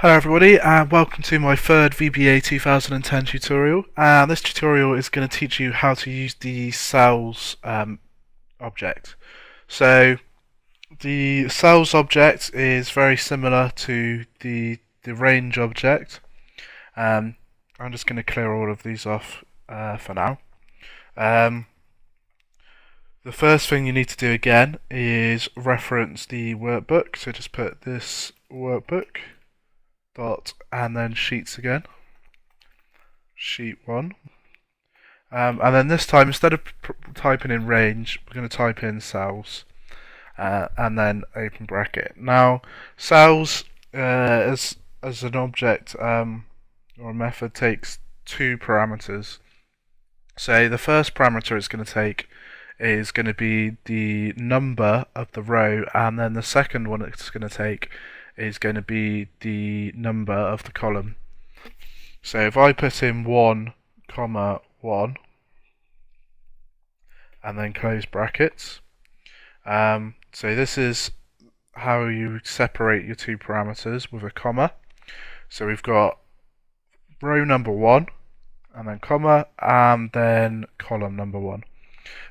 Hello everybody and welcome to my third VBA 2010 tutorial. And this tutorial is going to teach you how to use the cells object. So the cells object is very similar to the range object. I'm just going to clear all of these off for now. The first thing you need to do again is reference the workbook. So just put this workbook dot and then sheets again, sheet 1, and then this time instead of typing in range we're going to type in cells and then open bracket. Now cells as an object or a method takes two parameters. So the first parameter it's going to take is going to be the number of the row, and then the second one it's going to take is going to be the number of the column. So if I put in 1, 1 and then close brackets, so this is how you separate your two parameters with a comma. So we've got row number 1 and then comma and then column number 1.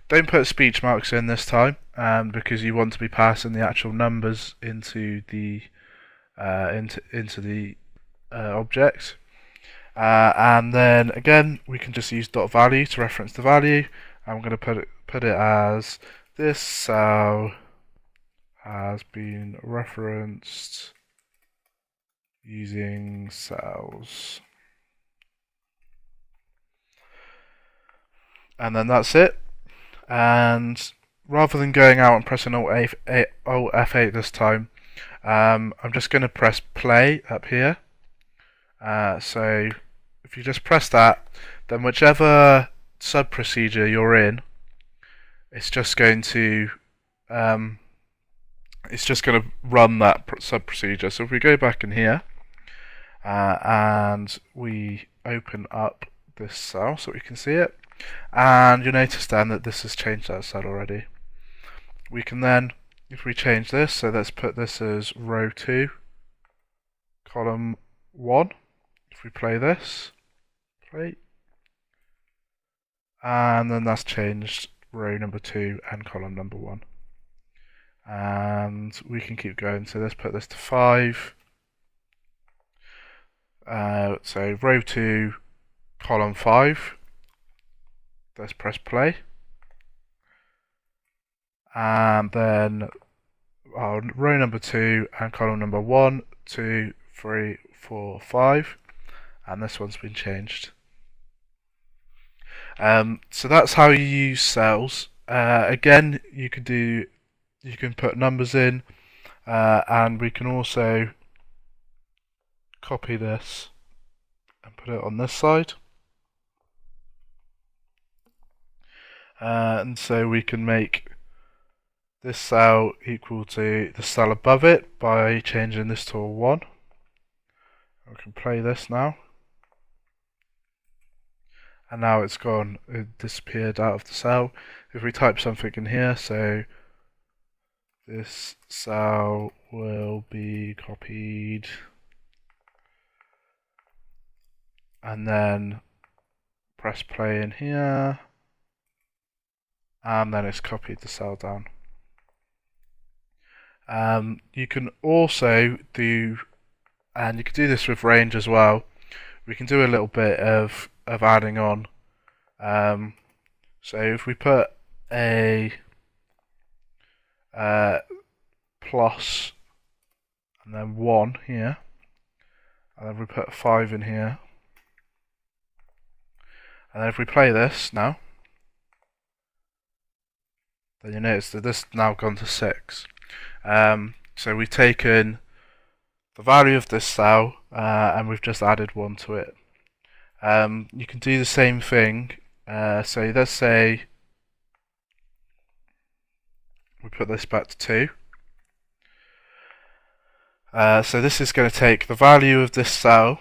Don't put speech marks in this time because you want to be passing the actual numbers into the object, and then again we can just use dot value to reference the value. I'm going to put it as this cell has been referenced using cells, and then that's it. And rather than going out and pressing Alt F8 this time, I'm just going to press play up here. So if you just press that, then whichever sub procedure you're in, it's just going to run that sub procedure. So if we go back in here and we open up this cell so we can see it, and you'll notice then that this has changed that cell already. We can then, if we change this, so let's put this as row 2, column 1. If we play this, and then that's changed row number 2 and column number 1. And we can keep going. So let's put this to 5. So row 2, column 5. Let's press play. And then row number 2 and column number 1, 2, 3, 4, 5, and this one's been changed. So that's how you use cells. Again, you can put numbers in, and we can also copy this and put it on this side. And so we can make this cell equal to the cell above it by changing this to a 1. We can play this now. And now it's gone, it disappeared out of the cell. If we type something in here, so this cell will be copied, and then press play in here, and then it's copied the cell down. You can also do, and you can do this with range as well. We can do a little bit of adding on. So if we put a plus and then 1 here, and then we put 5 in here, and then if we play this now, then you notice that this has now gone to 6. So we've taken the value of this cell and we've just added 1 to it. You can do the same thing. So let's say we put this back to 2. So this is going to take the value of this cell,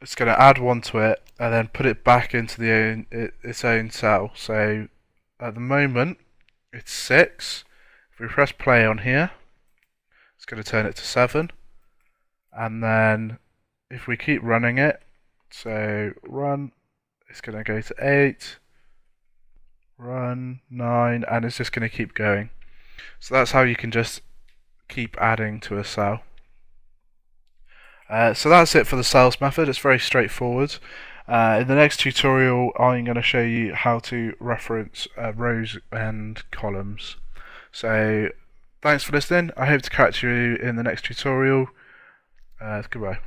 it's going to add 1 to it, and then put it back into its own cell. So at the moment it's 6. If we press play on here, it's going to turn it to 7, and then if we keep running it, so run, it's going to go to 8, run 9, and it's just going to keep going. So that's how you can just keep adding to a cell. So that's it for the cells method. It's very straightforward. In the next tutorial, I'm going to show you how to reference rows and columns. So thanks for listening. I hope to catch you in the next tutorial. Goodbye.